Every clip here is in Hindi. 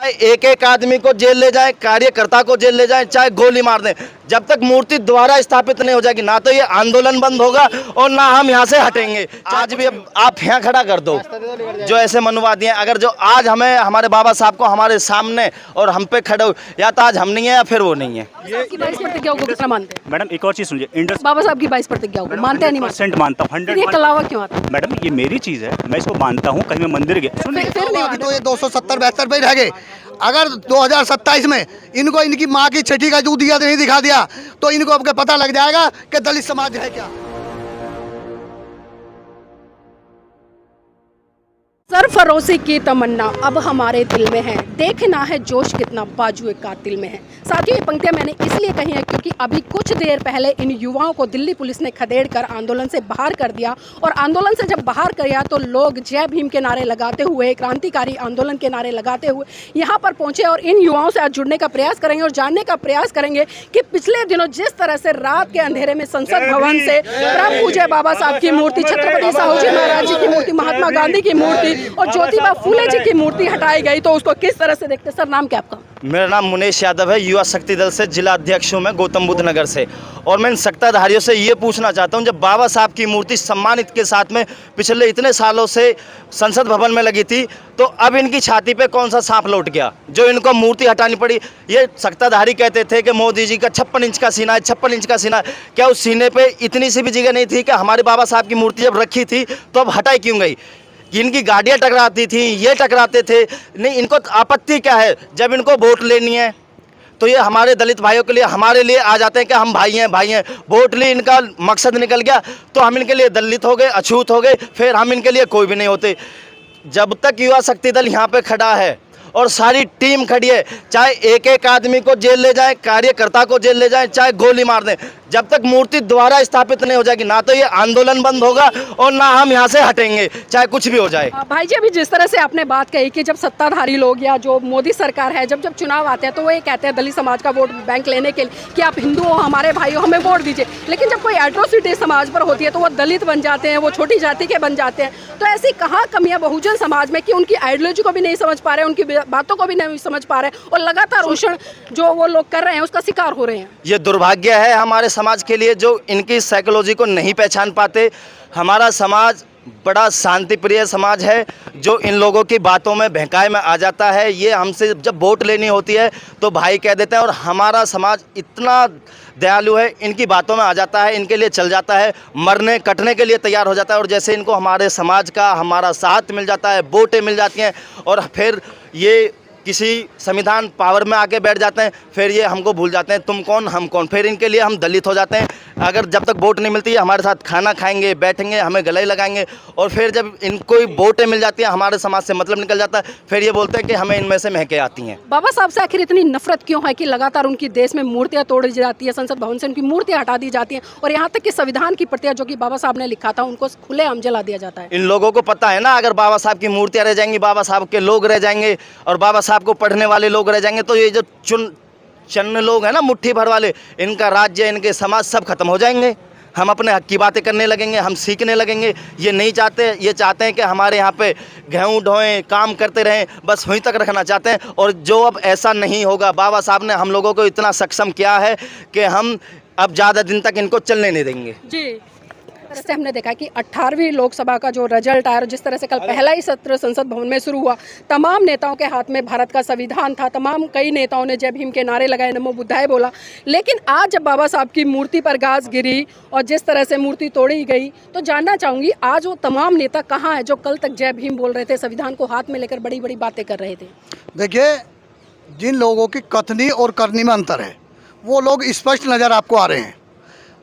चाहे एक एक आदमी को जेल ले जाए, कार्यकर्ता को जेल ले जाए, चाहे गोली मार दें, जब तक मूर्ति दोबारा स्थापित नहीं हो जाएगी ना तो ये आंदोलन बंद होगा और ना हम यहाँ से हटेंगे। आज भी अब आप यहाँ खड़ा कर दो जो ऐसे मनुवादी हैं, अगर जो आज हमें हमारे बाबा साहब को हमारे सामने और हम पे खड़े हो, या तो आज हम नहीं है या फिर वो नहीं है। आपकी 22 प्रतिज्ञाओं को कितना मानते हैं? मैडम एक और चीज़ सुनिए, बाबा साहब की 22 प्रतिज्ञाओं को मानते हैं नहीं मानते? 100% मानता हूँ, फिर ये कलावा क्यों आता है? मैडम ये मेरी चीज़ है, मैं इसको मानता हूँ। कहीं मैं मंदिर गया, फिर नहीं अभी तो मानते? ये 270-72 पे रह गए। अगर 2027 में इनको इनकी माँ की छठी का दूध दिया नहीं दिखा दिया तो इनको अब पता लग जाएगा कि दलित समाज है क्या। सरफरोशी की तमन्ना अब हमारे दिल में है, देखना है जोश कितना बाजुए कातिल में है। साथियों ये पंक्तियां मैंने इसलिए कही है क्योंकि अभी कुछ देर पहले इन युवाओं को दिल्ली पुलिस ने खदेड़ कर आंदोलन से बाहर कर दिया और आंदोलन से जब बाहर किया तो लोग जय भीम के नारे लगाते हुए, क्रांतिकारी आंदोलन के नारे लगाते हुए यहाँ पर पहुंचे और इन युवाओं से आज जुड़ने का प्रयास करेंगे और जानने का प्रयास करेंगे कि पिछले दिनों जिस तरह से रात के अंधेरे में संसद भवन से परम पूज्य बाबा साहब की मूर्ति, छत्रपति साहू जी महाराज जी की मूर्ति, महात्मा गांधी की मूर्ति और ज्योतिबा फूले जी की मूर्ति हटाई गई, तो उसको किस तरह से देखते? सर नाम क्या आपका? मेरा नाम मुनेश यादव है, युवा शक्ति दल से जिला अध्यक्ष हूँ मैं, गौतम बुद्ध नगर से। और मैं इन सत्ताधारियों से ये पूछना चाहता हूँ, जब बाबा साहब की मूर्ति सम्मानित के साथ में पिछले इतने सालों से संसद भवन में लगी थी, तो अब इनकी छाती पे कौन सा सांप लौट गया जो इनको मूर्ति हटानी पड़ी? ये सत्ताधारी कहते थे कि मोदी जी का 56 इंच का सीना है, 56 इंच का सीना है। क्या उस सीने पे इतनी सी भी जगह नहीं थी कि हमारे बाबा साहब की मूर्ति जब रखी थी तो अब हटाई क्यों गई? इनकी गाड़ियाँ टकराती थी, ये टकराते थे, नहीं इनको आपत्ति क्या है? जब इनको वोट लेनी है तो ये हमारे दलित भाइयों के लिए, हमारे लिए आ जाते हैं कि हम भाई हैं। वोट लिए इनका मकसद निकल गया तो हम इनके लिए दलित हो गए, अछूत हो गए, फिर हम इनके लिए कोई भी नहीं होते। जब तक युवा शक्ति दल यहाँ पे खड़ा है और सारी टीम खड़ी है, चाहे एक एक आदमी को जेल ले जाए, कार्यकर्ता को जेल ले जाए, चाहे गोली मार दें, जब तक मूर्ति दोबारा स्थापित नहीं हो जाएगी ना तो ये आंदोलन बंद होगा और ना हम यहाँ से हटेंगे, चाहे कुछ भी हो जाए। भाई जी अभी जिस तरह से आपने बात कही कि जब सत्ताधारी लोग या जो मोदी सरकार है जब चुनाव आते हैं तो वो ये कहते हैं दलित समाज का वोट बैंक लेने के लिए कि आप हिंदू हो, हमारे भाई हो, हमें वोट दीजिए, लेकिन जब कोई एट्रोसिटी समाज पर होती है तो वो दलित बन जाते हैं, वो छोटी जाति के बन जाते हैं। तो ऐसी कहाँ कमियाँ बहुजन समाज में कि उनकी आइडियोलॉजी को भी नहीं समझ पा रहे, उनकी बातों को भी नहीं समझ पा रहे और लगातार शोषण जो वो लोग कर रहे हैं उसका शिकार हो रहे हैं। ये दुर्भाग्य है हमारे समाज के लिए जो इनकी साइकोलॉजी को नहीं पहचान पाते। हमारा समाज बड़ा शांति प्रिय समाज है जो इन लोगों की बातों में बहकाए में आ जाता है। ये हमसे जब वोट लेनी होती है तो भाई कह देते हैं और हमारा समाज इतना दयालु है, इनकी बातों में आ जाता है, इनके लिए चल जाता है, मरने कटने के लिए तैयार हो जाता है। और जैसे इनको हमारे समाज का हमारा साथ मिल जाता है, वोटें मिल जाती हैं और फिर ये किसी संविधान पावर में आके बैठ जाते हैं, फिर ये हमको भूल जाते हैं, तुम कौन हम कौन, फिर इनके लिए हम दलित हो जाते हैं। अगर जब तक वोट नहीं मिलती है हमारे साथ खाना खाएंगे, बैठेंगे, हमें गले लगाएंगे और फिर जब इनको वोटें मिल जाती हैं हमारे समाज से मतलब निकल जाता है, फिर ये बोलते हैं कि हमें इनमें से महके आती हैं। बाबा साहब से आखिर इतनी नफरत क्यों है कि लगातार उनकी देश में मूर्तियां तोड़ी जाती है, संसद भवन से उनकी मूर्तियां हटा दी जाती हैं और यहाँ तक कि संविधान की प्रतियां जो कि बाबा साहब ने लिखा था उनको खुलेआम जला दिया जाता है? इन लोगों को पता है ना, अगर बाबा साहब की मूर्तियाँ रह जाएंगी, बाबा साहब के लोग रह जाएंगे और बाबा साहब को पढ़ने वाले लोग रह जाएंगे तो ये जो चन्न लोग हैं ना, मुट्ठी भर वाले, इनका राज्य, इनके समाज सब खत्म हो जाएंगे। हम अपने हक की बातें करने लगेंगे, हम सीखने लगेंगे। ये नहीं चाहते, ये चाहते हैं कि हमारे यहाँ पे गेहूँ ढोएं, काम करते रहें, बस वहीं तक रखना चाहते हैं। और जो अब ऐसा नहीं होगा, बाबा साहब ने हम लोगों को इतना सक्षम किया है कि हम अब ज़्यादा दिन तक इनको चलने नहीं देंगे जी। से हमने देखा कि 18वीं लोकसभा का जो रिजल्ट आया, जिस तरह से कल पहला ही सत्र संसद भवन में शुरू हुआ, तमाम नेताओं के हाथ में भारत का संविधान था, कई नेताओं ने जय भीम के नारे लगाए, नमो बुद्धाय बोला, लेकिन आज जब बाबा साहब की मूर्ति पर घास गिरी और जिस तरह से मूर्ति तोड़ी गई, तो जानना चाहूँगी आज वो तमाम नेता कहाँ हैं जो कल तक जय भीम बोल रहे थे, संविधान को हाथ में लेकर बड़ी बड़ी बातें कर रहे थे? देखिए, जिन लोगों की कथनी और करनी में अंतर है वो लोग स्पष्ट नज़र आपको आ रहे हैं।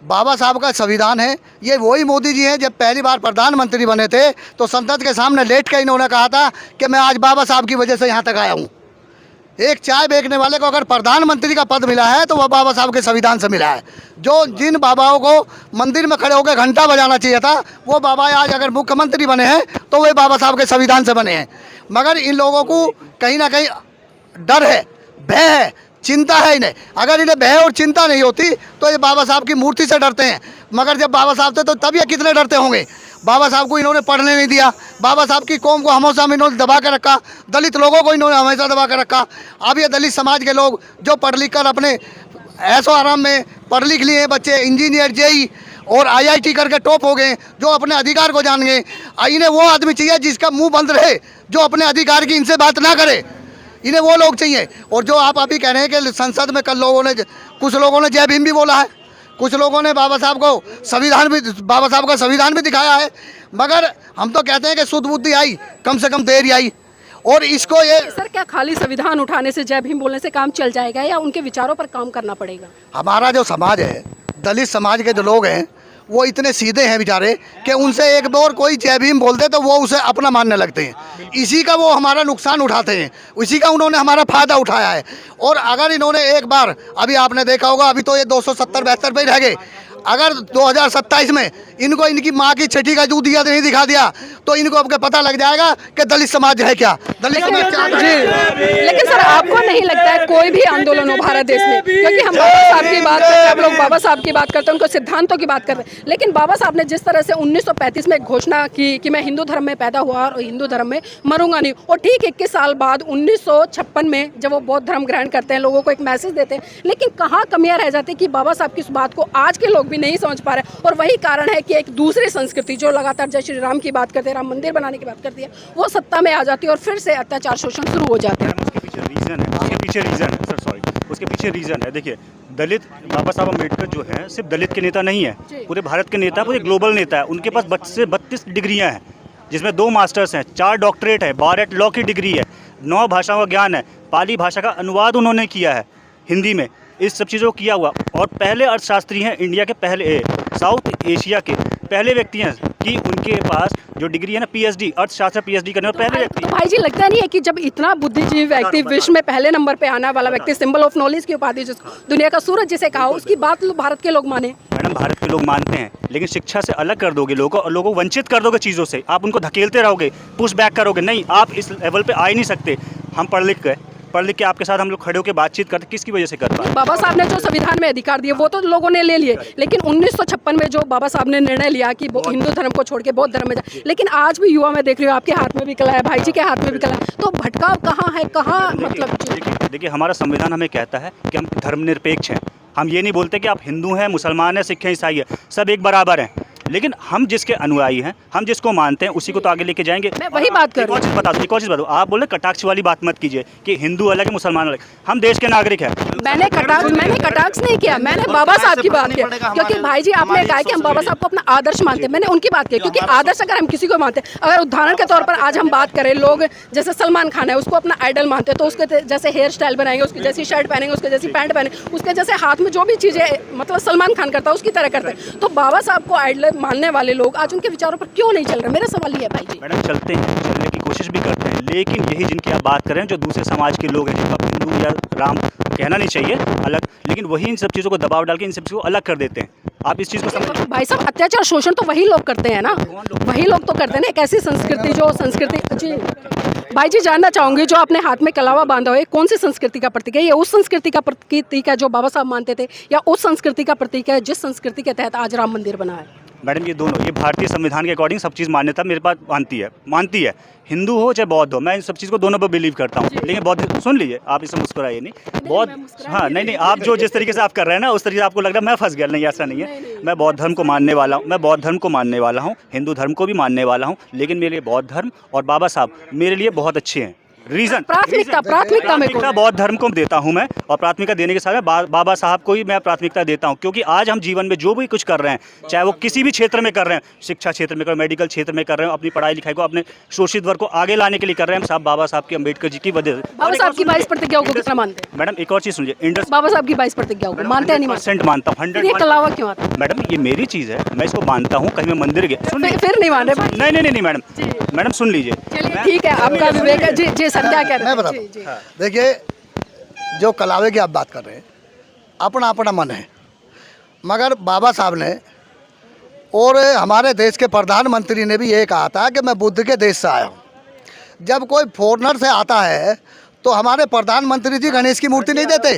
बाबा साहब का संविधान है, ये वही मोदी जी हैं जब पहली बार प्रधानमंत्री बने थे तो संसद के सामने लेट कर इन्होंने कहा था कि मैं आज बाबा साहब की वजह से यहाँ तक आया हूँ। एक चाय बेचने वाले को अगर प्रधानमंत्री का पद मिला है तो वह बाबा साहब के संविधान से मिला है। जो जिन बाबाओं को मंदिर में खड़े होकर घंटा बजाना चाहिए था वो बाबा आज अगर मुख्यमंत्री बने हैं तो वे बाबा साहब के संविधान से बने हैं। मगर इन लोगों को कहीं ना कहीं डर है, भय है, चिंता है इन्हें। अगर इन्हें भय और चिंता नहीं होती तो ये बाबा साहब की मूर्ति से डरते हैं, मगर जब बाबा साहब थे तो तब ये कितने डरते होंगे। बाबा साहब को इन्होंने पढ़ने नहीं दिया, बाबा साहब की कौम को हमेशा इन्होंने दबा के रखा, दलित लोगों को इन्होंने हमेशा दबा के रखा। अब ये दलित समाज के लोग जो पढ़ लिख कर अपने ऐशो आराम में पढ़ लिख लिए हैं, बच्चे इंजीनियर, जेई और IIT करके टॉप हो गए, जो अपने अधिकार को जान गए। इन्हें वो आदमी चाहिए जिसका मुंह बंद रहे, जो अपने अधिकार की इनसे बात ना करे, इन्हें वो लोग चाहिए। और जो आप अभी कह रहे हैं कि संसद में कल कुछ लोगों ने जय भीम भी बोला है, कुछ लोगों ने बाबा साहब का संविधान भी दिखाया है, मगर हम तो कहते हैं कि शुद्ध बुद्धि आई, कम से कम देर आई। और इसको ये सर, क्या खाली संविधान उठाने से, जय भीम बोलने से काम चल जाएगा या उनके विचारों पर काम करना पड़ेगा? हमारा जो समाज है, दलित समाज के जो लोग हैं, वो इतने सीधे हैं बेचारे कि उनसे एक बार कोई जय भीम बोलते तो वो उसे अपना मानने लगते हैं। इसी का वो हमारा नुकसान उठाते हैं, इसी का उन्होंने हमारा फ़ायदा उठाया है। और अगर इन्होंने एक बार, अभी आपने देखा होगा, अभी तो ये 270-72 पे ही रह गए, अगर 2027 में इनको इनकी माँ की छठी का जूतिया नहीं दिखा दिया तो इनको अब पता लग जाएगा कि दलित समाज है क्या, दलित समाज क्या है। लेकिन सर, आपको नहीं लगता है कोई भी आंदोलन हो भारत देश में, क्योंकि हम बाबा साहब की बात करते हैं, आप लोग बाबा साहब की बात करते हैं, उनको सिद्धांतों की बात करते हैं, लेकिन बाबा साहब ने जिस तरह से 1935 में घोषणा की कि मैं हिंदू धर्म में पैदा हुआ और हिंदू धर्म में मरूंगा नहीं, और ठीक 21 साल बाद 1956 में जब वो बौद्ध धर्म ग्रहण करते हैं, लोगों को एक मैसेज देते हैं, लेकिन कहाँ कमियां रह जाती है कि बाबा साहब की इस बात को आज के लोग भी नहीं समझ पा रहे। और वही कारण है कि एक दूसरी संस्कृति जो लगातार जय श्री राम की बात करते हैं, राम मंदिर बनाने की बात करती है, वो सत्ता में आ जाती है और फिर से अत्याचार शोषण शुरू हो जाते हैं। उसके पीछे रीज़न है, देखिए, दलित बाबा साहब अम्बेडकर जो है सिर्फ दलित के नेता नहीं है, पूरे भारत के नेता, पूरे ग्लोबल नेता है। उनके पास 32 डिग्रियाँ हैं, जिसमें 2 मास्टर्स हैं, 4 डॉक्टरेट है, 12 लॉ की डिग्री है, 9 भाषाओं का ज्ञान है, पाली भाषा का अनुवाद उन्होंने किया है हिंदी में, इस सब चीज़ों को किया हुआ। और पहले अर्थशास्त्री हैं इंडिया के, पहले साउथ एशिया के पहले व्यक्ति हैं कि उनके पास जो डिग्री है ना, PhD, अर्थशास्त्र PhD करने वाले पहले व्यक्ति। तो भाई जी, लगता नहीं है कि जब इतना बुद्धिजीवी व्यक्ति, विश्व में पहले नंबर पे आने वाला व्यक्ति, सिंबल ऑफ नॉलेज की उपाधि जिसको दुनिया का सूरज जिसे कहा, उसकी बात भारत के लोग माने? मैडम, भारत के लोग मानते हैं, लेकिन शिक्षा से अलग कर दोगे लोगों को और लोगों को वंचित कर दोगे चीज़ों से, आप उनको धकेलते रहोगे, पुश बैक करोगे, नहीं, आप इस लेवल पे आ ही नहीं सकते। हम पढ़ लिख के आपके साथ हम लोग खड़े होकर बातचीत करते, किसकी वजह से कर पाए? बाबा साहब ने जो संविधान में अधिकार दिए वो तो लोगों ने ले लिए, लेकिन 1956 में जो बाबा साहब ने निर्णय लिया कि वो हिंदू धर्म को छोड़ के बौद्ध धर्म में जाए, लेकिन आज भी युवा, मैं देख रही हूँ आपके हाथ में भी कला है, भाई जी के हाथ में भी कला है, तो भटकाव कहाँ है, कहाँ मतलब? देखिए, हमारा संविधान हमें कहता है कि हम धर्मनिरपेक्ष हैं। हम ये नहीं बोलते कि आप हिंदू हैं, मुसलमान हैं, सिख हैं, ईसाई हैं, सब एक बराबर हैं, लेकिन हम जिसके अनुयायी हैं, हम जिसको मानते हैं, उसी को तो आगे लेके जाएंगे। मैं वही बात कर रही हूँ। एक और चीज़ बता दो, आप बोले कटाक्ष वाली बात मत कीजिए कि हिंदू अलग है, मुसलमान अलग। हम देश के नागरिक हैं। मैंने कटाक्ष नहीं किया, मैंने बाबा साहब की बात की, क्योंकि भाई जी आपने कहा कि हम बाबा साहब को अपना आदर्श मानते हैं, मैंने उनकी बात की, क्योंकि आदर्श अगर हम किसी को मानते हैं, अगर उदाहरण के तौर पर आज हम बात करें, लोग जैसे सलमान खान है, उसको अपना आइडल मानते हैं, तो उसके जैसे हेयर स्टाइल बनाएंगे, उसकी जैसी शर्ट पहनेंगे, उसके जैसी पैंट पहनेंगे, उसके जैसे हाथ में जो भी चीज़ें मतलब सलमान खान करता है उसकी तरह करते हैं। तो बाबा साहब को आइडल मानने वाले लोग आज उनके विचारों पर क्यों नहीं चल रहे? मेरा सवाल ये है भाई जी। मैडम, चलते हैं, चलने की कोशिश भी करते हैं, लेकिन यही जिनकी आप बात कर रहे हैं, जो दूसरे समाज के लोग हैं, जिनको हिंदू या राम कहना नहीं चाहिए अलग, लेकिन वही इन सब चीज़ों को दबाव डाल के इन सब चीज़ों को अलग कर देते हैं। आप इस चीज़ को समझ। भाई साहब, अत्याचार शोषण तो वही लोग करते हैं ना, वही लोग तो करते हैं ना। एक ऐसी संस्कृति जो संस्कृति, जी भाई जी, जानना चाहूंगी, जो अपने हाथ में कलावा बांधा हुआ है, कौन सी संस्कृति का प्रतीक है? ये उस संस्कृति का प्रतीक है जो बाबा साहब मानते थे, या उस संस्कृति का प्रतीक है जिस संस्कृति के तहत आज राम मंदिर बना है? मैडम, ये दोनों, ये भारतीय संविधान के अकॉर्डिंग सब चीज़ मान्यता मेरे पास मानती है, हिंदू हो चाहे बौद्ध हो, मैं इन सब चीज़ को दोनों पर बिलीव करता हूँ। लेकिन बौद्ध, सुन लीजिए, आप इसे मुस्कुराइए नहीं, बौद्ध, हाँ, नहीं, आप जो जिस तरीके से आप कर रहे हैं ना, उस तरीके से आपको लग रहा है मैं फंस गया, नहीं, ऐसा नहीं है। मैं बौद्ध धर्म को मानने वाला हूँ, हिंदू धर्म को भी मानने वाला हूँ, लेकिन मेरे लिए बौद्ध धर्म और बाबा साहब मेरे लिए बहुत अच्छे हैं। रीजन, प्राथमिकता बौद्ध धर्म को देता हूं मैं, और प्राथमिकता देने के साथ बाबा साहब को ही मैं प्राथमिकता देता हूं, क्योंकि आज हम जीवन में जो भी कुछ कर रहे हैं, चाहे वो किसी भी क्षेत्र में कर रहे हैं, शिक्षा क्षेत्र में कर रहे हैं, मेडिकल क्षेत्र में कर रहे हैं, अपनी पढ़ाई लिखाई को अपने शोषित वर्ग को आगे लाने के लिए कर रहे हैं, सब बाबा साहब की, अम्बेडकर जी की वजह से। बाबा साहब की 22 प्रतिज्ञाओं को कितना मानते हैं? मैडम, एक और चीज़ सुनिए, बाबा साहब की 22 प्रतिज्ञाओं को मानते हैं? नहीं मानता हूँ, 100%। कलावा क्यों आता है? मैडम, ये मेरी चीज़ है, मैं इसको मानता हूँ, कहीं मैं मंदिर गया, फिर नहीं मान रहे? नहीं मैडम, सुन लीजिए। चलिए ठीक है, आपका विवेक है। जी सर, क्या कह रहे हैं? देखिए, जो कलावे की आप बात कर रहे हैं, अपना अपना मन है, मगर बाबा साहब ने और हमारे देश के प्रधानमंत्री ने भी ये कहा था कि मैं बुद्ध के देश से आया हूँ। जब कोई फॉरेनर से आता है तो हमारे प्रधानमंत्री जी गणेश की मूर्ति नहीं देते,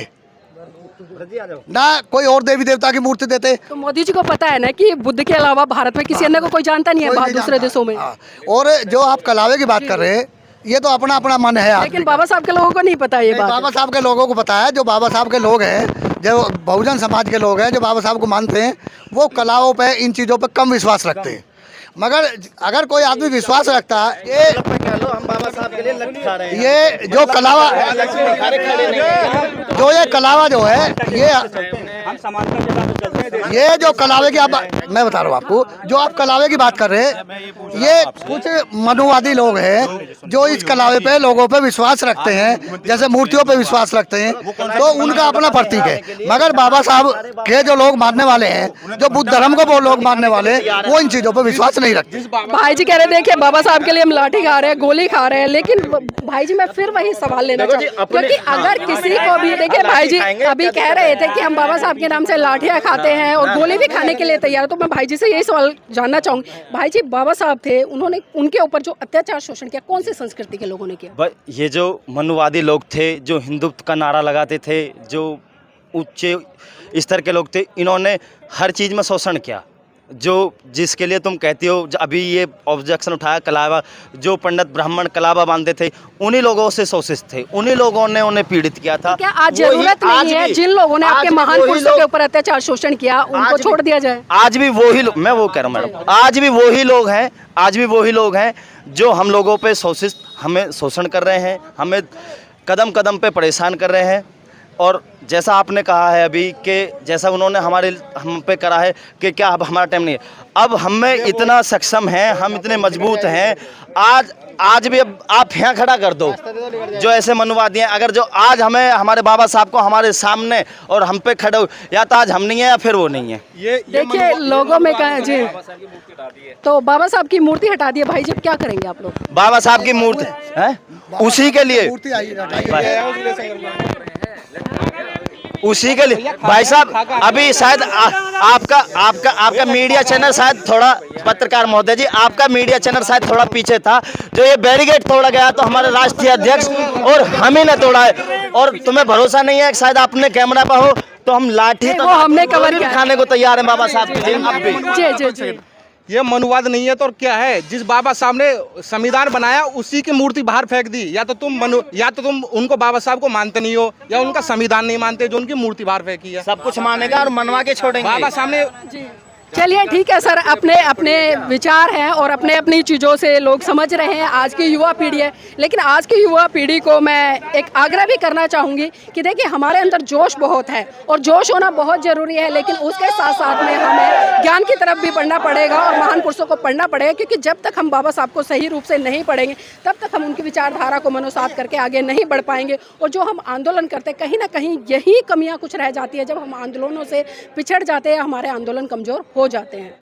ना कोई और देवी देवता की मूर्ति देते। तो मोदी जी को पता है ना कि बुद्ध के अलावा भारत में किसी अन्य को कोई जानता नहीं है कोई नहीं दूसरे जानता। देशों में। हाँ। और जो आप कलावे की बात कर रहे हैं, ये तो अपना अपना मन है लेकिन बाबा साहब के लोगों को नहीं पता ये बात। बाबा साहब के लोगों को पता है। जो बाबा साहब के लोग हैं, जो बहुजन समाज के लोग हैं, जो बाबा साहब को मानते हैं, वो कलाओं पे, इन चीज़ों पे कम विश्वास रखते हैं। मगर अगर कोई आदमी विश्वास रखता है, हम बाबा साहब के लिए लड्डू खा रहे हैं। ये जो कलावा, जो ये कलावा जो है, हम समानता के साथ चलते हैं। ये जो कलावे की आप, मैं बता रहा हूँ आपको, जो आप कलावे की बात कर रहे हैं, ये कुछ मनुवादी लोग हैं जो इस कलावे पे, लोगों पे विश्वास रखते हैं, जैसे मूर्तियों पे विश्वास रखते हैं, तो उनका अपना प्रतीक है। मगर बाबा साहब के जो लोग मानने वाले हैं, जो बुद्ध धर्म को वो लोग मानने वाले हैं, वो इन चीज़ों पे विश्वास नहीं रखते। भाई जी कह रहे देखिए बाबा साहब के लिए हम लाठी खा रहे हैं, गोली खा रहे हैं, लेकिन भाई जी मैं फिर वही सवाल लेना देखो जी, चाहूँ, क्योंकि अगर किसी को भी देखिए, भाई जी अभी कह रहे थे कि हम बाबा साहब के नाम से लाठियां खाते हैं और गोली भी खाने के लिए तैयार है, तो मैं भाई जी से यही सवाल जानना चाहूंगी। भाई जी बाबा साहब थे, उन्होंने उनके ऊपर जो अत्याचार शोषण किया, कौन सी संस्कृति के लोगों ने किया? ये जो मनुवादी लोग थे, जो हिंदुत्व का नारा लगाते थे, जो ऊंचे स्तर के लोग थे, इन्होंने हर चीज़ में शोषण किया। जो जिसके लिए तुम कहती हो, अभी ये ऑब्जेक्शन उठाया कलावा, जो पंडित ब्राह्मण कलावा बांधते थे, उन्हीं लोगों से शोषित थे, उन्हीं लोगों ने उन्हें पीड़ित किया था। क्या आज जरूरत नहीं है जिन लोगों ने आपके महान पुरुषों के ऊपर अत्याचार शोषण किया, उनको छोड़ दिया जाए? आज भी वही लोग, मैं वो कह रहा हूँ मैडम, आज भी वही लोग हैं, आज भी वही लोग हैं जो हम लोगों पे शोषित, हमें शोषण कर रहे हैं, हमें कदम कदम पे परेशान कर रहे हैं। और जैसा आपने कहा है अभी कि जैसा उन्होंने हम पे करा है कि क्या अब हमारा टाइम नहीं है, अब हम में इतना सक्षम हैं, हम इतने मजबूत हैं। आज भी अब आप यहाँ खड़ा कर दो जो ऐसे मनुवादी हैं, अगर जो आज हमें हमारे बाबा साहब को हमारे सामने और हम पे खड़े हो, या तो आज हम नहीं है या फिर वो नहीं है। देखिए लोगों में कहा जी, तो बाबा साहब की मूर्ति हटा दी है, भाई जी क्या करेंगे आप लोग? बाबा साहब की मूर्ति है उसी के लिए, मूर्ति आई है, उसी के लिए भाई साहब। अभी शायद आपका मीडिया चैनल शायद थोड़ा, पत्रकार महोदय जी, आपका मीडिया चैनल शायद थोड़ा पीछे था, जो ये बैरिकेड तोड़ा गया तो हमारे राष्ट्रीय अध्यक्ष और हम ही ने तोड़ा है। और तुम्हें भरोसा नहीं है, शायद आपने कैमरा पर हो तो हम लाठी वो हमने कवर किया, खाने को तैयार है बाबा साहब की। अब भी जी। ये मनुवाद नहीं है तो और क्या है? जिस बाबा साहब ने संविधान बनाया उसी की मूर्ति बाहर फेंक दी। या तो तुम उनको बाबा साहब को मानते नहीं हो, या उनका संविधान नहीं मानते जो उनकी मूर्ति बाहर फेंकी है। सब कुछ मानेगा और मनवा के छोड़ेंगे। बाबा साहब ने चलिए ठीक है सर, अपने अपने विचार हैं और अपने अपनी चीज़ों से लोग समझ रहे हैं, आज की युवा पीढ़ी है। लेकिन आज की युवा पीढ़ी को मैं एक आग्रह भी करना चाहूँगी कि देखिए हमारे अंदर जोश बहुत है और जोश होना बहुत ज़रूरी है, लेकिन उसके साथ साथ में हमें ज्ञान की तरफ भी पढ़ना पड़ेगा और महान पुरुषों को पढ़ना पड़ेगा, क्योंकि जब तक हम बाबा साहब को सही रूप से नहीं पढ़ेंगे तब तक हम उनकी विचारधारा को मनोसात करके आगे नहीं बढ़ पाएंगे। और जो हम आंदोलन करते कहीं ना कहीं यही कमियाँ कुछ रह जाती है, जब हम आंदोलनों से पिछड़ जाते हैं, हमारे आंदोलन कमज़ोर हो जाते हैं।